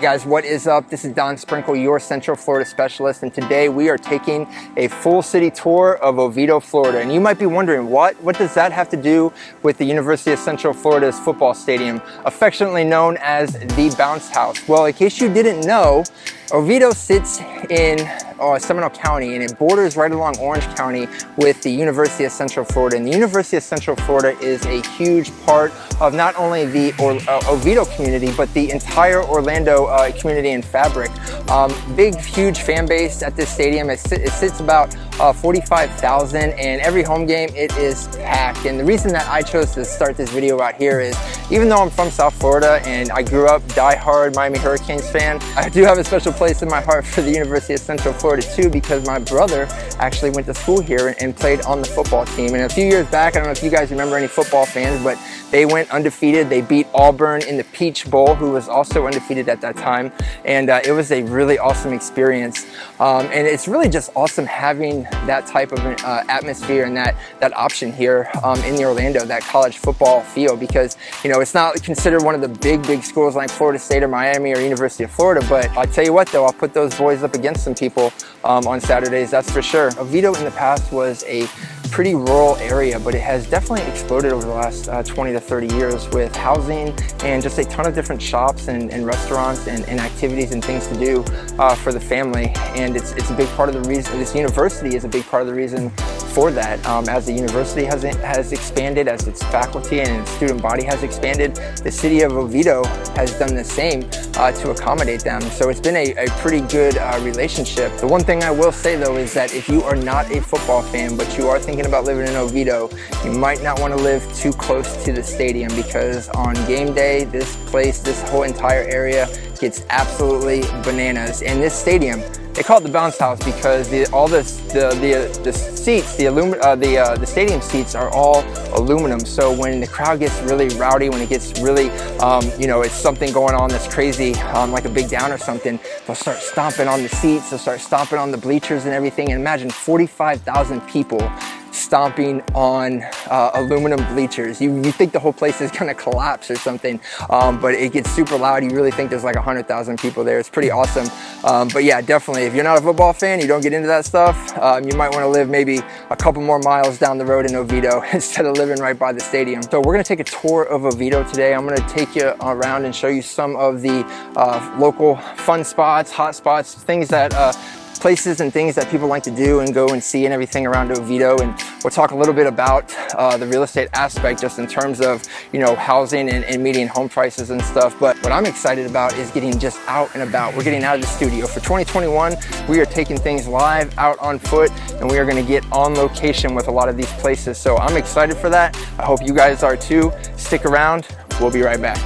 Guys, what is up? This is Don Sprinkle, your Central Florida specialist, and today we are taking a full city tour of Oviedo, Florida. And you might be wondering, what does that have to do with the University of Central Florida's football stadium, affectionately known as the Bounce House? Well, in case you didn't know, Oviedo sits in Seminole County, and it borders right along Orange County with the University of Central Florida. And the University of Central Florida is a huge part of not only the Oviedo community, but the entire Orlando community and fabric. Big, huge fan base at this stadium. It sits about 45,000, and every home game it is packed. And the reason that I chose to start this video out here is, even though I'm from South Florida and I grew up diehard Miami Hurricanes fan, I do have a special place in my heart for the University of Central Florida too, because my brother actually went to school here and played on the football team. And a few years back, I don't know if you guys remember, any football fans, but they went undefeated. They beat Auburn in the Peach Bowl, who was also undefeated at that time. And it was a really awesome experience. And it's really just awesome having that type of atmosphere and that option here in the Orlando, that college football feel, because, you know, it's not considered one of the big schools like Florida State or Miami or University of Florida. But I tell you what though, I'll put those boys up against some people on Saturdays, that's for sure. Oviedo in the past was a pretty rural area, but it has definitely exploded over the last 20 to 30 years with housing and just a ton of different shops and restaurants and activities and things to do for the family. And it's a big part of the reason, this university is a big part of the reason for that. As the university has expanded, as its faculty and its student body has expanded, the city of Oviedo has done the same to accommodate them. So it's been a pretty good relationship. The one thing I will say though is that if you are not a football fan, but you are thinking about living in Oviedo, you might not want to live too close to the stadium, because on game day, this whole entire area gets absolutely bananas. And this stadium, they call it the Bounce House because the stadium seats are all aluminum. So when the crowd gets really rowdy, when it gets really, you know, it's something going on that's crazy, like a big down or something, they'll start stomping on the seats, they'll start stomping on the bleachers and everything. And imagine 45,000 people stomping on aluminum bleachers. You think the whole place is gonna collapse or something, but it gets super loud. You really think there's like 100,000 people there. It's pretty awesome. But yeah, definitely, if you're not a football fan, you don't get into that stuff, you might want to live maybe a couple more miles down the road in Oviedo instead of living right by the stadium. So we're gonna take a tour of Oviedo today. I'm gonna take you around and show you some of the local fun spots, hot spots, things that places and things that people like to do and go and see and everything around Oviedo. And we'll talk a little bit about the real estate aspect, just in terms of, you know, housing and median home prices and stuff. But what I'm excited about is getting just out and about. We're getting out of the studio. For 2021, we are taking things live, out on foot, and we are gonna get on location with a lot of these places. So I'm excited for that. I hope you guys are too. Stick around, we'll be right back.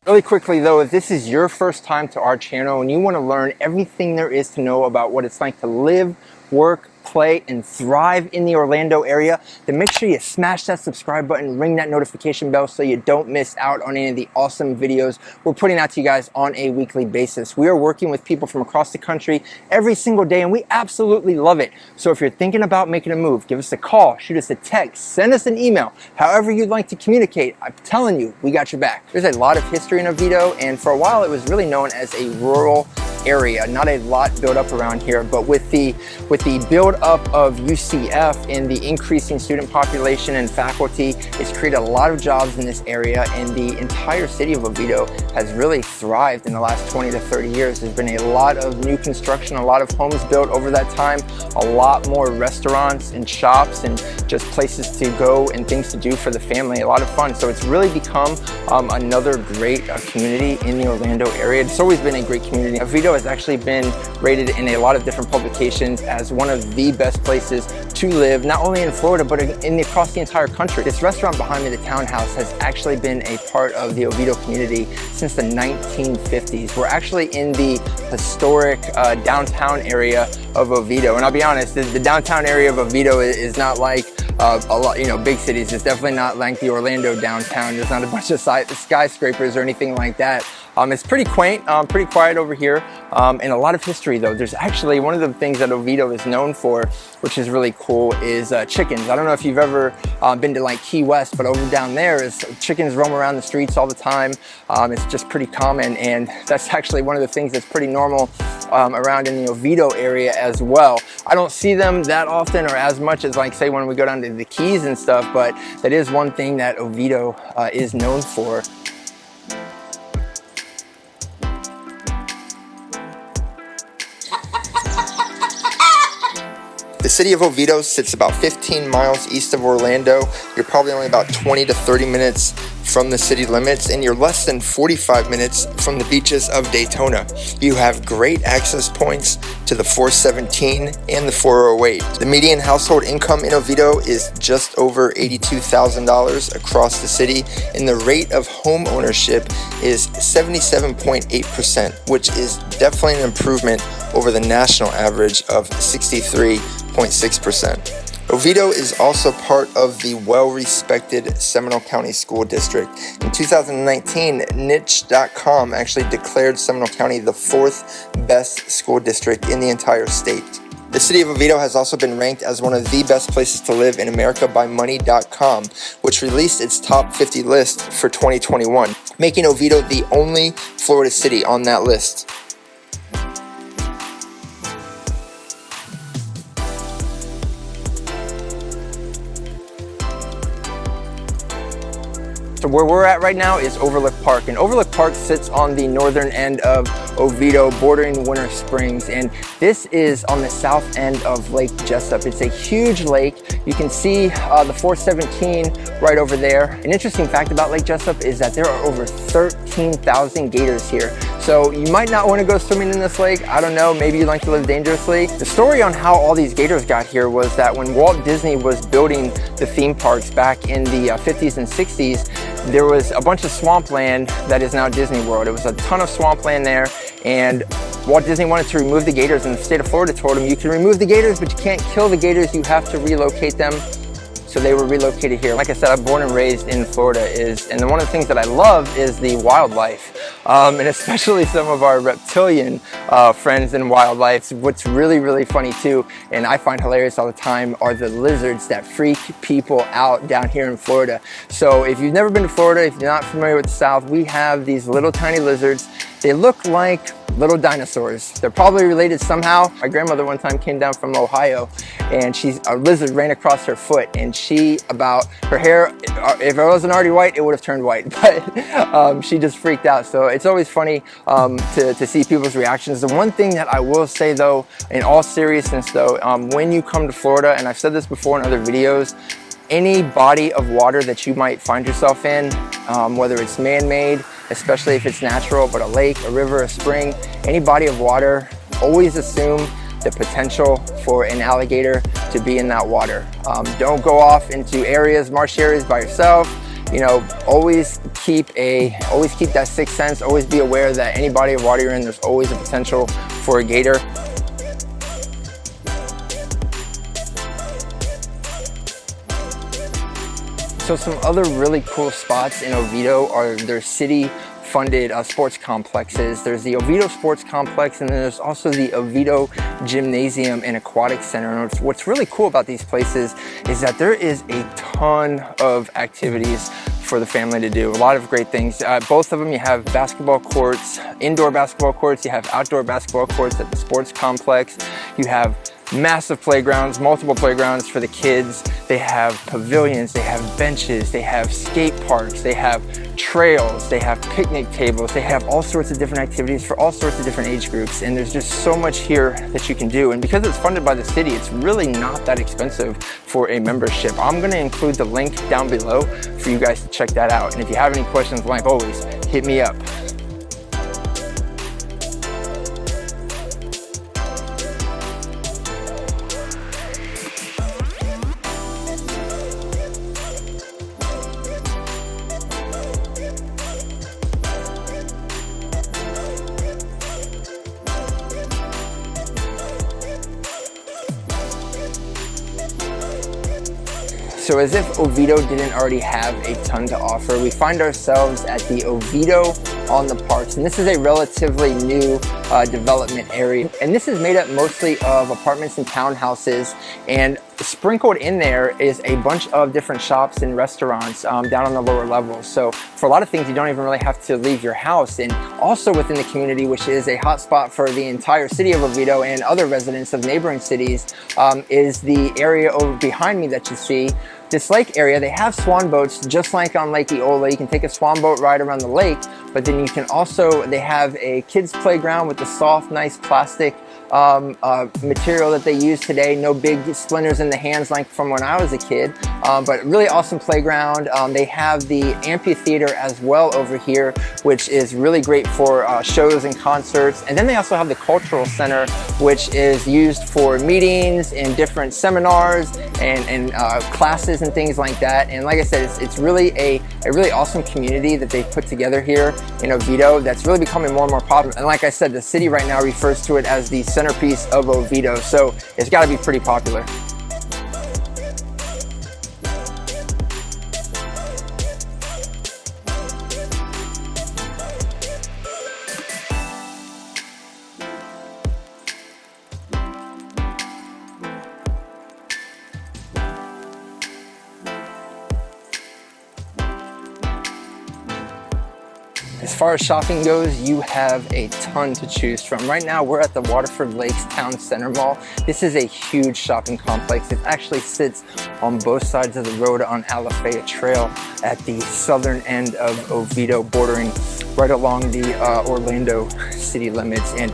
Really quickly though, if this is your first time to our channel and you want to learn everything there is to know about what it's like to live, work, play, and thrive in the Orlando area, then make sure you smash that subscribe button, ring that notification bell so you don't miss out on any of the awesome videos we're putting out to you guys on a weekly basis. We are working with people from across the country every single day, and we absolutely love it. So if you're thinking about making a move, give us a call, shoot us a text, send us an email, however you'd like to communicate. I'm telling you, we got your back. There's a lot of history in Oviedo, and for a while it was really known as a rural area, not a lot built up around here. But with the build up of UCF and the increasing student population and faculty, it's created a lot of jobs in this area, and the entire city of Oviedo has really thrived in the last 20 to 30 years. There's been a lot of new construction, a lot of homes built over that time, a lot more restaurants and shops and just places to go and things to do for the family, a lot of fun. So it's really become another great community in the Orlando area. It's always been a great community. Oviedo has actually been rated in a lot of different publications as one of the best places to live, not only in Florida, but across the entire country. This restaurant behind me, the Townhouse, has actually been a part of the Oviedo community since the 1950s. We're actually in the historic downtown area of Oviedo. And I'll be honest, the downtown area of Oviedo is not like a lot, you know, big cities. It's definitely not like the Orlando downtown. There's not a bunch of skyscrapers or anything like that. It's pretty quaint, pretty quiet over here, and a lot of history though. There's actually one of the things that Oviedo is known for, which is really cool, is chickens. I don't know if you've ever been to like Key West, but over down there is chickens roam around the streets all the time. It's just pretty common, and that's actually one of the things that's pretty normal around in the Oviedo area as well. I don't see them that often or as much as like say when we go down to the Keys and stuff, but that is one thing that Oviedo is known for. The city of Oviedo sits about 15 miles east of Orlando. You're probably only about 20 to 30 minutes from the city limits, and you're less than 45 minutes from the beaches of Daytona. You have great access points to the 417 and the 408. The median household income in Oviedo is just over $82,000 across the city, and the rate of home ownership is 77.8%, which is definitely an improvement over the national average of 63.6%. Oviedo is also part of the well-respected Seminole County School District. In 2019, niche.com actually declared Seminole County the 4th best school district in the entire state. The city of Oviedo has also been ranked as one of the best places to live in America by money.com, which released its top 50 list for 2021, making Oviedo the only Florida city on that list. So where we're at right now is Overlook Park, and Overlook Park sits on the northern end of Oviedo, bordering Winter Springs, and this is on the south end of Lake Jessup. It's a huge lake. You can see the 417 right over there. An interesting fact about Lake Jessup is that there are over 13,000 gators here. So you might not want to go swimming in this lake. I don't know, maybe you like to live dangerously. The story on how all these gators got here was that when Walt Disney was building the theme parks back in the 50s and 60s, there was a bunch of swampland that is now Disney World. It was a ton of swampland there, and Walt Disney wanted to remove the gators, and the state of Florida told him, you can remove the gators, but you can't kill the gators, you have to relocate them. So they were relocated here. Like I said, I'm born and raised in Florida, and one of the things that I love is the wildlife, and especially some of our reptilian friends in wildlife. What's really, really funny too, and I find hilarious all the time, are the lizards that freak people out down here in Florida. So if you've never been to Florida, if you're not familiar with the South, we have these little tiny lizards. They look like little dinosaurs. They're probably related somehow. My grandmother one time came down from Ohio, and a lizard ran across her foot, and her hair, if it wasn't already white, it would have turned white, but she just freaked out. So it's always funny to see people's reactions. The one thing that I will say though, in all seriousness though, when you come to Florida, and I've said this before in other videos, any body of water that you might find yourself in, whether it's man-made, especially if it's natural, but a lake, a river, a spring, any body of water, always assume the potential for an alligator to be in that water. Don't go off into marsh areas by yourself. You know, always keep that sixth sense. Always be aware that any body of water you're in, there's always a potential for a gator. So some other really cool spots in Oviedo are their city-funded sports complexes. There's the Oviedo Sports Complex, and then there's also the Oviedo Gymnasium and Aquatic Center. And what's really cool about these places is that there is a ton of activities for the family to do. A lot of great things. Both of them, you have basketball courts, indoor basketball courts, you have outdoor basketball courts at the sports complex. You have massive playgrounds, multiple playgrounds for the kids. They have pavilions, they have benches, they have skate parks, they have trails, they have picnic tables, they have all sorts of different activities for all sorts of different age groups, and there's just so much here that you can do. And because it's funded by the city, it's really not that expensive for a membership. I'm gonna include the link down below for you guys to check that out. And if you have any questions, like always, hit me up. So as if Oviedo didn't already have a ton to offer, we find ourselves at the Oviedo On The Parks. And this is a relatively new development area. And this is made up mostly of apartments and townhouses, and sprinkled in there is a bunch of different shops and restaurants down on the lower levels. So for a lot of things, you don't even really have to leave your house. And also within the community, which is a hotspot for the entire city of Oviedo and other residents of neighboring cities, is the area over behind me that you see. This lake area, they have swan boats just like on Lake Eola. You can take a swan boat ride around the lake, but then you can also, they have a kids playground with the soft, nice plastic material that they use today. No big splinters in the hands like from when I was a kid, but really awesome playground. They have the amphitheater as well over here, which is really great for shows and concerts. And then they also have the cultural center, which is used for meetings and different seminars and classes and things like that. And like I said, it's really a really awesome community that they've put together here in Oviedo that's really becoming more and more popular. And like I said, the city right now refers to it as the centerpiece of Oviedo, so it's got to be pretty popular. As far as shopping goes, you have a ton to choose from. Right now, we're at the Waterford Lakes Town Center Mall. This is a huge shopping complex. It actually sits on both sides of the road on Alafaya Trail at the southern end of Oviedo, bordering right along the Orlando city limits. And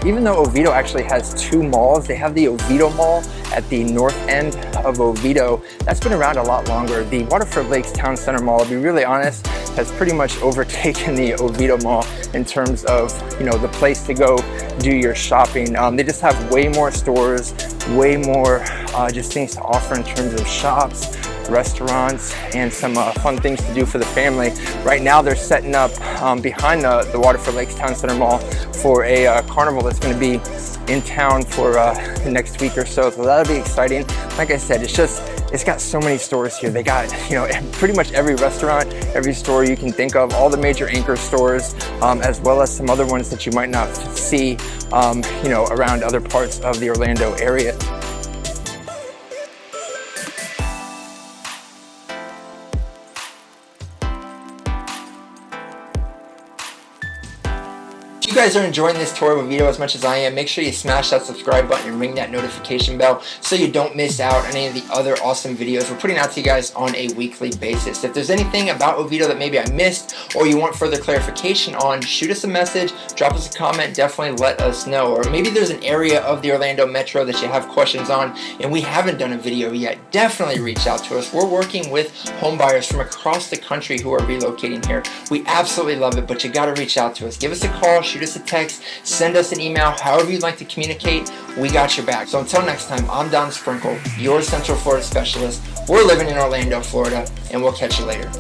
even though Oviedo actually has two malls, they have the Oviedo Mall at the north end of Oviedo. That's been around a lot longer. The Waterford Lakes Town Center Mall, to be really honest, has pretty much overtaken the Oviedo Mall in terms of, you know, the place to go do your shopping. They just have way more stores, way more just things to offer in terms of shops, restaurants, and some fun things to do for the family. Right now they're setting up behind the Waterford Lakes Town Center Mall for a carnival that's going to be in town for the next week or so that'll be exciting. Like I said, it's got so many stores here. They got, you know, pretty much every restaurant, every store you can think of, all the major anchor stores, as well as some other ones that you might not see, you know, around other parts of the Orlando area. If you guys are enjoying this tour of Oviedo as much as I am, make sure you smash that subscribe button and ring that notification bell so you don't miss out on any of the other awesome videos we're putting out to you guys on a weekly basis. If there's anything about Oviedo that maybe I missed or you want further clarification on, shoot us a message, drop us a comment, definitely let us know. Or maybe there's an area of the Orlando Metro that you have questions on and we haven't done a video yet, definitely reach out to us. We're working with home buyers from across the country who are relocating here. We absolutely love it, but you gotta reach out to us. Give us a call, shoot us a text, send us an email, however you'd like to communicate, we got your back. So until next time, I'm Don Sprinkle, your Central Florida specialist. We're living in Orlando, Florida, and we'll catch you later.